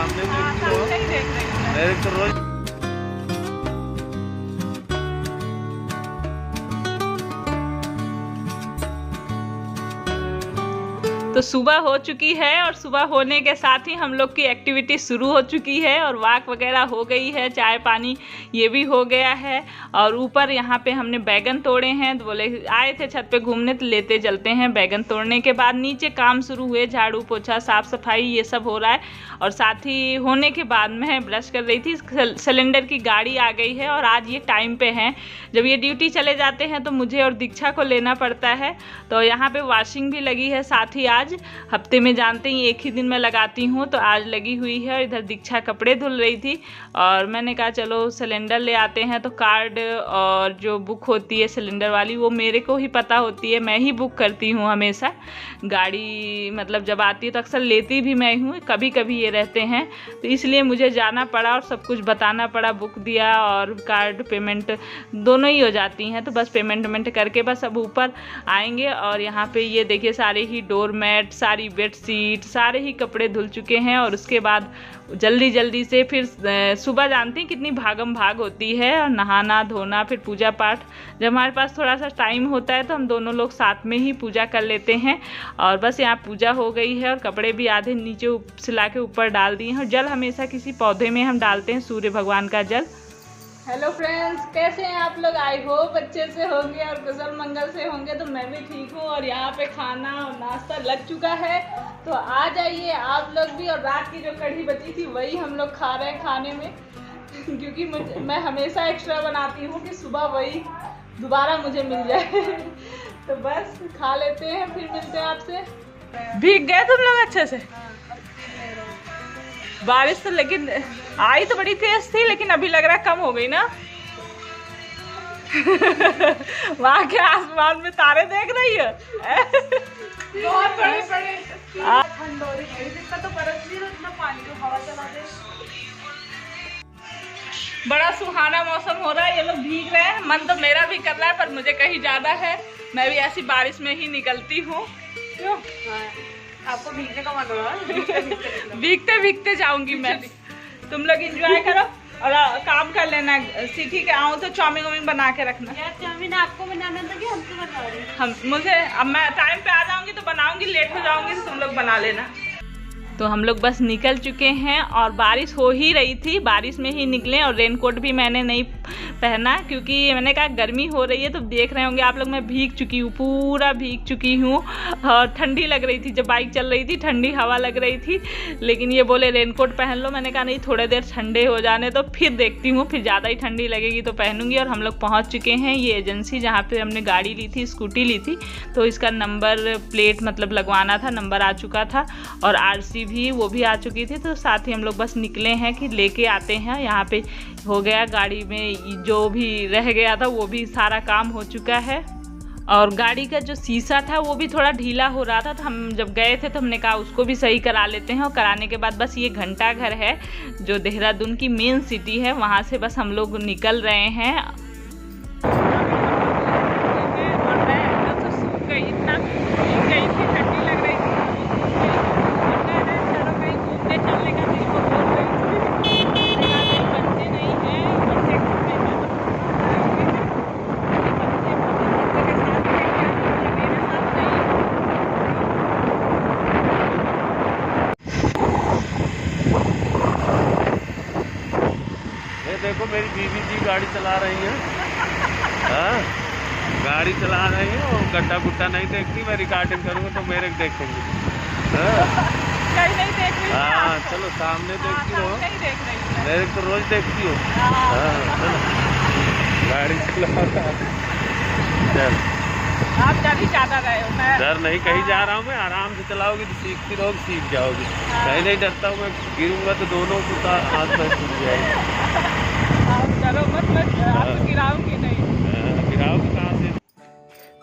सामने देखती हो, मेरे तो रोज। तो सुबह हो चुकी है और सुबह होने के साथ ही हम लोग की एक्टिविटी शुरू हो चुकी है और वॉक वगैरह हो गई है, चाय पानी ये भी हो गया है। और ऊपर यहाँ पे हमने बैगन तोड़े हैं, तो बोले आए थे छत पे घूमने तो लेते चलते हैं। बैगन तोड़ने के बाद नीचे काम शुरू हुए, झाड़ू पोछा साफ़ सफाई ये सब हो रहा है। और साथ ही होने के बाद मैं ब्रश कर रही थी, सिलेंडर की गाड़ी आ गई है और आज ये टाइम पे है। जब ये ड्यूटी चले जाते हैं तो मुझे और दीक्षा को लेना पड़ता है। तो यहाँ पे वॉशिंग भी लगी है, साथ ही आज हफ्ते में जानते ही एक ही दिन में लगाती हूँ, तो आज लगी हुई है। इधर दीक्षा कपड़े धुल रही थी और मैंने कहा चलो सिलेंडर ले आते हैं। तो कार्ड और जो बुक होती है सिलेंडर वाली वो मेरे को ही पता होती है, मैं ही बुक करती हूँ हमेशा। गाड़ी मतलब जब आती है तो अक्सर लेती भी मैं हूँ, कभी कभी ये रहते हैं, तो इसलिए मुझे जाना पड़ा और सब कुछ बताना पड़ा। बुक दिया और कार्ड पेमेंट दोनों ही हो जाती हैं। तो बस पेमेंट करके बस अब ऊपर आएंगे। और यहाँ पे ये देखिए सारे ही डोरमैट, सारी बेडशीट, सारे ही कपड़े धुल चुके हैं। और उसके बाद जल्दी जल्दी से फिर सुबह जानती हैं कितनी भागम भाग होती है, और नहाना धोना फिर पूजा पाठ। जब हमारे पास थोड़ा सा टाइम होता है तो हम दोनों लोग साथ में ही पूजा कर लेते हैं। और बस यहाँ पूजा हो गई है और कपड़े भी आधे नीचे सिला के ऊपर डाल दिए हैं। और जल हमेशा किसी पौधे में हम डालते हैं, सूर्य भगवान का जल। हेलो फ्रेंड्स, कैसे हैं आप लोग? आई होप अच्छे से होंगे और कुशल मंगल से होंगे। तो मैं भी ठीक हूँ और यहाँ पे खाना और नाश्ता लग चुका है, तो आ जाइए आप लोग भी। और रात की जो कढ़ी बची थी वही हम लोग खा रहे हैं खाने में क्योंकि मैं हमेशा एक्स्ट्रा बनाती हूँ कि सुबह वही दोबारा मुझे मिल जाए तो बस खा लेते हैं, फिर मिलते हैं आपसे। भीग गए तुम लोग अच्छे से? बारिश तो लेकिन आई तो बड़ी तेज थी, लेकिन अभी लग रहा है कम हो गई ना वहाँ के आसमान में तारे देख रही है बहुत बड़े बड़े। ठंड हो रही है, इसका तो बरस नहीं रहा, इतना पानी को हवा चला दे। बड़ा सुहाना मौसम हो रहा है, ये लोग भीग रहे हैं। मन तो मेरा भी कर रहा है पर मुझे कहीं ज्यादा है, मैं भी ऐसी बारिश में ही निकलती हूँ। क्यों आपको भीगने का मन हो रहा है? भीगते भीगते जाऊंगी मैं। तुम लोग एंजॉय करो और काम कर लेना। सीखी के आऊँ तो चाउमीन वाउमीन बना के रखना। यार चाउमीन आपको बनाना था कि हमको बना रही? हम मुझे अब मैं टाइम पे आ जाऊंगी तो बनाऊंगी, लेट हो जाऊंगी तो तुम लोग बना लेना। तो हम लोग बस निकल चुके हैं और बारिश हो ही रही थी, बारिश में ही निकले। और रेनकोट भी मैंने नहीं पहना क्योंकि मैंने कहा गर्मी हो रही है। तो देख रहे होंगे आप लोग मैं भीग चुकी हूँ, पूरा भीग चुकी हूँ और ठंडी लग रही थी। जब बाइक चल रही थी ठंडी हवा लग रही थी, लेकिन ये बोले रेनकोट पहन लो। मैंने कहा नहीं, थोड़े देर ठंडे हो जाने तो फिर देखती हूँ, फिर ज़्यादा ही ठंडी लगेगी तो पहनूंगी। और हम लोग पहुँच चुके हैं ये एजेंसी जहाँ पर हमने गाड़ी ली थी, स्कूटी ली थी। तो इसका नंबर प्लेट मतलब लगवाना था, नंबर आ चुका था और RC भी वो भी आ चुकी थी। तो साथ ही हम लोग बस निकले हैं कि लेके आते हैं। यहाँ पे हो गया, गाड़ी में जो भी रह गया था वो भी सारा काम हो चुका है। और गाड़ी का जो शीशा था वो भी थोड़ा ढीला हो रहा था, तो हम जब गए थे तो हमने कहा उसको भी सही करा लेते हैं। और कराने के बाद बस ये घंटा घर है जो देहरादून की मेन सिटी है, वहाँ से बस हम लोग निकल रहे हैं। देखो मेरी बीवी जी गाड़ी चला रही है, हाँ गाड़ी चला रही है और गड्ढा गुड्ढा नहीं देखती। मैं रिकॉर्डिंग करूँगा तो मेरे देखेंगे। नहीं देख रही? हाँ चलो सामने देखती हो, मेरे तो रोज देखती हो। चलो गाड़ी चला, चल आप डर ज्यादा रहे हो। मैं डर नहीं, कहीं जा रहा हूँ मैं, आराम से चलाओगी तो सीखती रहोगी, सीख जाओगी। कहीं नहीं डरता हूँ मैं, गिरूंगा तो दोनों को हाथ में छूट जाएगी। आप डरो मत, मैं आपको गिराऊंगी नहीं। गिराओगी कहाँ से?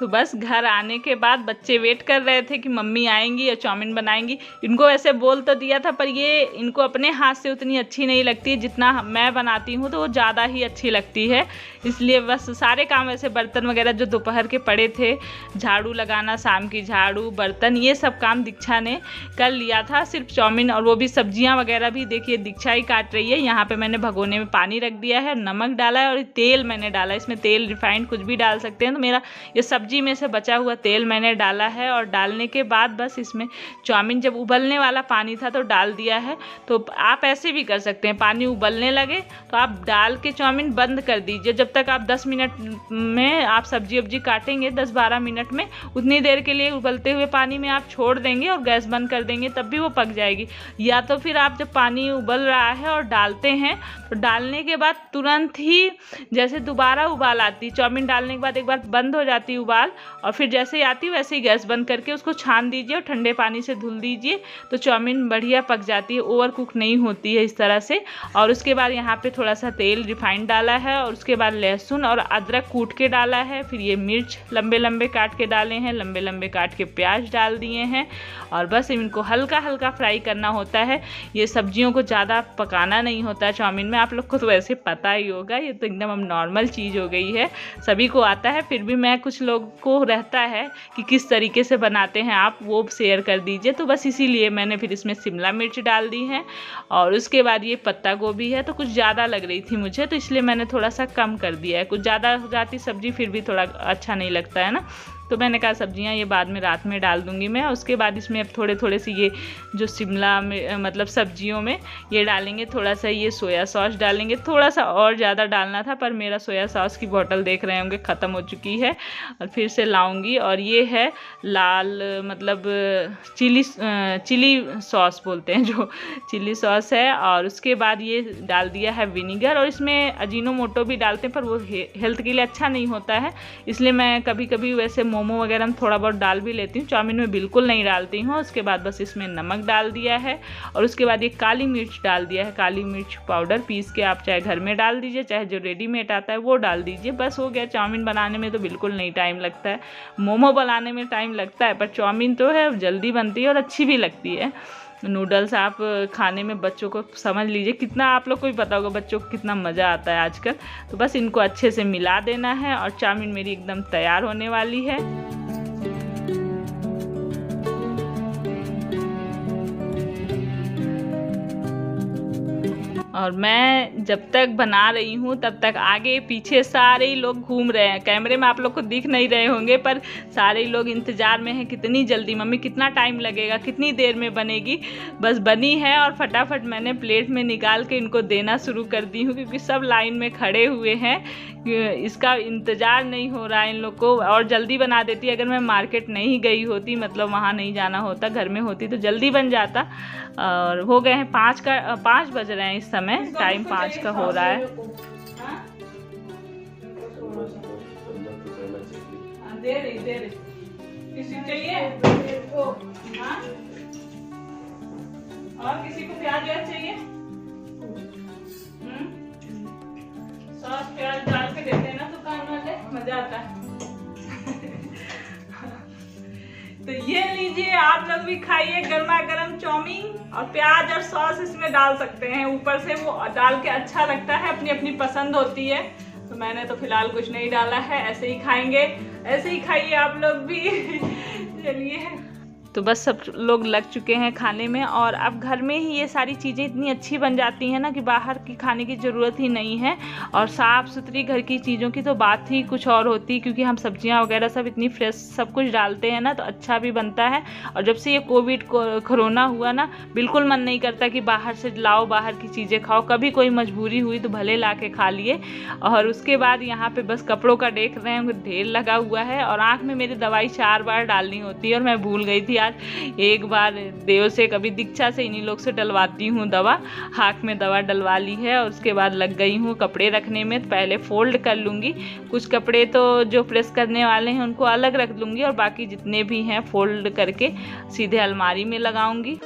तो बस घर आने के बाद बच्चे वेट कर रहे थे कि मम्मी आएंगी और चाउमीन बनाएंगी। इनको ऐसे बोल तो दिया था, पर ये इनको अपने हाथ से उतनी अच्छी नहीं लगती है जितना मैं बनाती हूँ, तो वो ज़्यादा ही अच्छी लगती है। इसलिए बस सारे काम ऐसे बर्तन वगैरह जो दोपहर के पड़े थे, झाड़ू लगाना, शाम की झाड़ू, बर्तन, ये सब काम दीक्षा ने कर लिया था। सिर्फ चाउमीन और वो भी सब्जियाँ वगैरह भी देखिए दीक्षा ही काट रही है। यहाँ पे मैंने भगोने में पानी रख दिया है, नमक डाला है और तेल मैंने डाला है। इसमें तेल रिफाइंड कुछ भी डाल सकते हैं, तो मेरा ये सब्जी में से बचा हुआ तेल मैंने डाला है। और डालने के बाद बस इसमें चाउमीन, जब उबलने वाला पानी था तो डाल दिया है। तो आप ऐसे भी कर सकते हैं, पानी उबलने लगे तो आप डाल के चाउमीन बंद कर दीजिए। जब तक आप 10 मिनट में आप सब्जी वब्जी काटेंगे, 10-12 मिनट में, उतनी देर के लिए उबलते हुए पानी में आप छोड़ देंगे और गैस बंद कर देंगे, तब भी वो पक जाएगी। या तो फिर आप जब पानी उबल रहा है और डालते हैं, तो डालने के बाद तुरंत ही जैसे दोबारा उबाल आती, चाउमीन डालने के बाद एक बार बंद हो जाती उबाल, और फिर जैसे ही आती वैसे ही गैस बंद करके उसको छान दीजिए और ठंडे पानी से धुल दीजिए, तो चाउमीन बढ़िया पक जाती है, ओवर कुक नहीं होती है इस तरह से। और उसके बाद यहाँ पे थोड़ा सा तेल रिफाइंड डाला है और उसके बाद लहसुन और अदरक कूट के डाला है। फिर ये मिर्च लंबे लंबे काट के डाले हैं, लंबे लंबे काट के प्याज डाल दिए हैं, और बस इनको हल्का हल्का फ्राई करना होता है। ये सब्जियों को ज़्यादा पकाना नहीं होता है चाउमीन में, आप लोग को तो वैसे पता ही होगा, ये तो एकदम अब नॉर्मल चीज़ हो गई है, सभी को आता है। फिर भी मैं कुछ लोग को रहता है कि किस तरीके से बनाते हैं आप, वो शेयर कर दीजिए। तो बस इसीलिए मैंने फिर इसमें शिमला मिर्च डाल दी है, और उसके बाद ये पत्ता गोभी है, तो कुछ ज़्यादा लग रही थी मुझे, तो इसलिए मैंने थोड़ा सा कम कर दिया है। कुछ ज़्यादा हो जाती सब्जी फिर भी थोड़ा अच्छा नहीं लगता है ना, तो मैंने कहा सब्जियां ये बाद में रात में डाल दूंगी मैं। उसके बाद इसमें अब थोड़े थोड़े से ये जो शिमला में मतलब सब्जियों में ये डालेंगे, थोड़ा सा ये सोया सॉस डालेंगे, थोड़ा सा और ज़्यादा डालना था, पर मेरा सोया सॉस की बोतल देख रहे होंगे ख़त्म हो चुकी है, और फिर से लाऊंगी। और ये है लाल मतलब चिली सॉस बोलते हैं, जो चिली सॉस है। और उसके बाद ये डाल दिया है विनीगर, और इसमें अजीनोमोटो भी डालते हैं, पर वो हेल्थ के लिए अच्छा नहीं होता है, इसलिए मैं कभी कभी वैसे मोमो वगैरह में थोड़ा बहुत डाल भी लेती हूँ, चाउमीन में बिल्कुल नहीं डालती हूँ। उसके बाद बस इसमें नमक डाल दिया है, और उसके बाद ये काली मिर्च डाल दिया है, काली मिर्च पाउडर पीस के आप चाहे घर में डाल दीजिए, चाहे जो रेडीमेड आता है वो डाल दीजिए, बस हो गया। चाउमीन बनाने में तो बिल्कुल नहीं टाइम लगता है, मोमो बनाने में टाइम लगता है, पर चाउमीन तो है जल्दी बनती है और अच्छी भी लगती है। नूडल्स आप खाने में बच्चों को समझ लीजिए कितना, आप लोग को भी पता होगा बच्चों को कितना मज़ा आता है आजकल। तो बस इनको अच्छे से मिला देना है, और चाउमीन मेरी एकदम तैयार होने वाली है। और मैं जब तक बना रही हूँ तब तक आगे पीछे सारे ही लोग घूम रहे हैं। कैमरे में आप लोग को दिख नहीं रहे होंगे, पर सारे ही लोग इंतज़ार में हैं कितनी जल्दी, मम्मी कितना टाइम लगेगा, कितनी देर में बनेगी। बस बनी है और फटाफट मैंने प्लेट में निकाल के इनको देना शुरू कर दी हूँ, क्योंकि सब लाइन में खड़े हुए हैं, इसका इंतज़ार नहीं हो रहा है इन लोग को। और जल्दी बना देती, अगर मैं मार्केट नहीं गई होती, मतलब वहाँ नहीं जाना होता, घर में होती, तो जल्दी बन जाता। और हो गए हैं 5 बज रहे हैं इस समय, टाइम 5 का हो रहा है। दे रही किसी चाहिए? हाँ? और किसी को प्याज चाहिए? सॉस प्याज डाल के देते हैं ना दुकान वाले, मजा आता है। तो ये लीजिए, आप लोग भी खाइए गर्मा गर्म चाउमीन, और प्याज और सॉस इसमें डाल सकते हैं ऊपर से, वो डाल के अच्छा लगता है, अपनी अपनी पसंद होती है। तो मैंने तो फिलहाल कुछ नहीं डाला है, ऐसे ही खाएंगे, ऐसे ही खाइए आप लोग भी। चलिए, तो बस सब लोग लग चुके हैं खाने में, और अब घर में ही ये सारी चीज़ें इतनी अच्छी बन जाती हैं ना कि बाहर की खाने की ज़रूरत ही नहीं है। और साफ़ सुथरी घर की चीज़ों की तो बात ही कुछ और होती है, क्योंकि हम सब्जियां वगैरह सब इतनी फ्रेश सब कुछ डालते हैं ना, तो अच्छा भी बनता है। और जब से ये कोरोना हुआ ना, बिल्कुल मन नहीं करता कि बाहर से लाओ, बाहर की चीज़ें खाओ। कभी कोई मजबूरी हुई तो भले ला के खा लिए। और उसके बाद यहाँ पर बस कपड़ों का देख रहे हैं ढेर लगा हुआ है, और आँख में मेरी दवाई 4 बार डालनी होती है, और मैं भूल गई थी। आज एक बार देव से, कभी दीक्षा से, इन्हीं लोग से डलवाती हूँ दवा, हाथ में दवा डलवा ली है। और उसके बाद लग गई हूँ कपड़े रखने में। पहले फोल्ड कर लूँगी, कुछ कपड़े तो जो प्रेस करने वाले हैं उनको अलग रख लूँगी, और बाकी जितने भी हैं फोल्ड करके सीधे अलमारी में लगाऊँगी।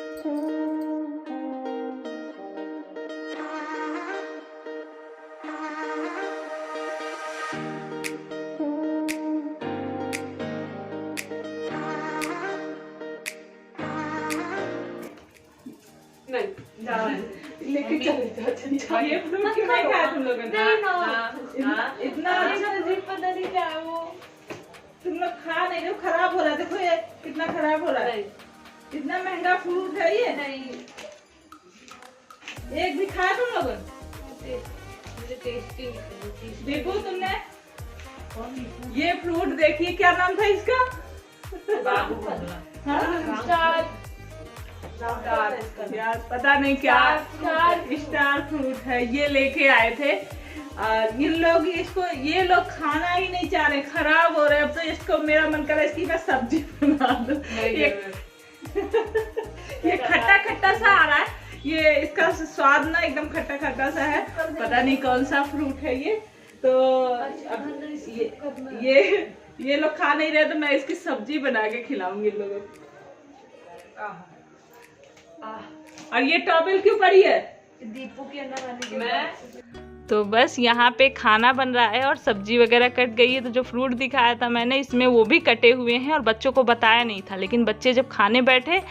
लेके चले ये फ्रूट क्यों नहीं खाया तुम लोगों ने? इतना अच्छा पता नहीं क्या है वो, तुम लोग खा नहीं रहे, खराब हो रहा है। देखो ये कितना खराब हो रहा है, इतना महंगा फ्रूट है ये। नहीं एक भी खाया तुम लोगों ने? देखो तुमने ये फ्रूट देखिए, क्या नाम था इसका? यार पता नहीं क्या स्टार फ्रूट है, ये लेके आए थे। और इन लोग इसको, ये लोग खाना ही नहीं चाह रहे, खराब हो रहे। अब तो इसको मेरा मन कर रहा है इसकी मैं सब्जी बना दूं। ये खट्टा खट्टा सा आ रहा है, ये इसका स्वाद ना एकदम खट्टा खट्टा सा है, पता नहीं कौन सा फ्रूट है ये। तो अब ये लोग खा नहीं रहे, तो मैं इसकी सब्जी बना के खिलाऊंगी इन लोगों को। और ये टॉवेल क्यों पड़ी है? दीपू के अंदर तो बस यहाँ पे खाना बन रहा है और सब्जी वगैरह कट गई है। तो जो फ्रूट दिखाया था मैंने, इसमें वो भी कटे हुए हैं और बच्चों को बताया नहीं था। लेकिन बच्चे जब खाने बैठे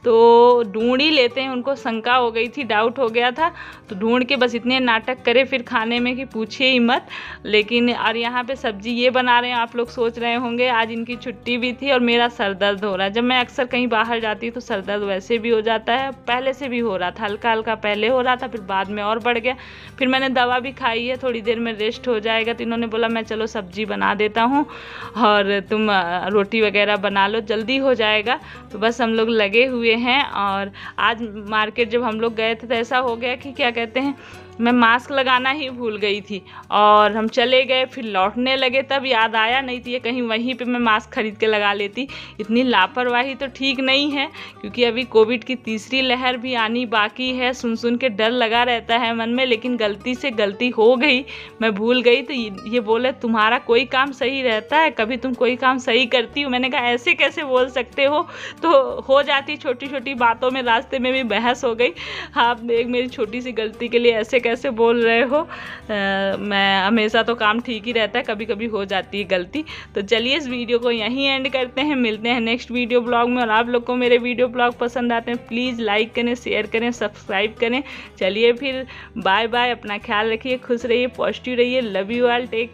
तो ढूंढ ही लेते हैं, उनको शंका हो गई थी, डाउट हो गया था, तो ढूंढ के बस इतने नाटक करे फिर खाने में कि पूछिए ही मत। लेकिन और यहाँ पे सब्जी ये बना रहे हैं, आप लोग सोच रहे होंगे आज इनकी छुट्टी भी थी और मेरा सर दर्द हो रहा है। जब मैं अक्सर कहीं बाहर जाती हूँ तो सर दर्द वैसे भी हो जाता है, पहले से भी हो रहा था, हल्का हल्का पहले हो रहा था, फिर बाद में और बढ़ गया। फिर मैंने दवा भी खाई है, थोड़ी देर में रेस्ट हो जाएगा। तो इन्होंने बोला मैं चलो सब्जी बना देता हूँ और तुम रोटी वगैरह बना लो, जल्दी हो जाएगा। तो बस हम लोग लगे हुए हैं। और आज मार्केट जब हम लोग गए थे तो ऐसा हो गया कि क्या कहते हैं, मैं मास्क लगाना ही भूल गई थी और हम चले गए, फिर लौटने लगे तब याद आया, नहीं तो ये कहीं वहीं पे मैं मास्क खरीद के लगा लेती। इतनी लापरवाही तो ठीक नहीं है, क्योंकि अभी कोविड की तीसरी लहर भी आनी बाकी है। सुन सुन के डर लगा रहता है मन में, लेकिन गलती से गलती हो गई, मैं भूल गई। तो ये बोले तुम्हारा कोई काम सही रहता है, कभी तुम कोई काम सही करती हो? मैंने कहा ऐसे कैसे बोल सकते हो? तो हो जाती छोटी छोटी बातों में, रास्ते में भी बहस हो गई। आप मेरी छोटी सी गलती के लिए ऐसे कैसे बोल रहे हो? मैं हमेशा तो काम ठीक ही रहता है, कभी कभी हो जाती है गलती। तो चलिए इस वीडियो को यहीं एंड करते हैं, मिलते हैं नेक्स्ट वीडियो ब्लॉग में। और आप लोग को मेरे वीडियो ब्लॉग पसंद आते हैं प्लीज़ लाइक करें, शेयर करें, सब्सक्राइब करें। चलिए फिर बाय बाय, अपना ख्याल रखिए, खुश रहिए, पॉजिटिव रहिए, लव यू ऑल, टेक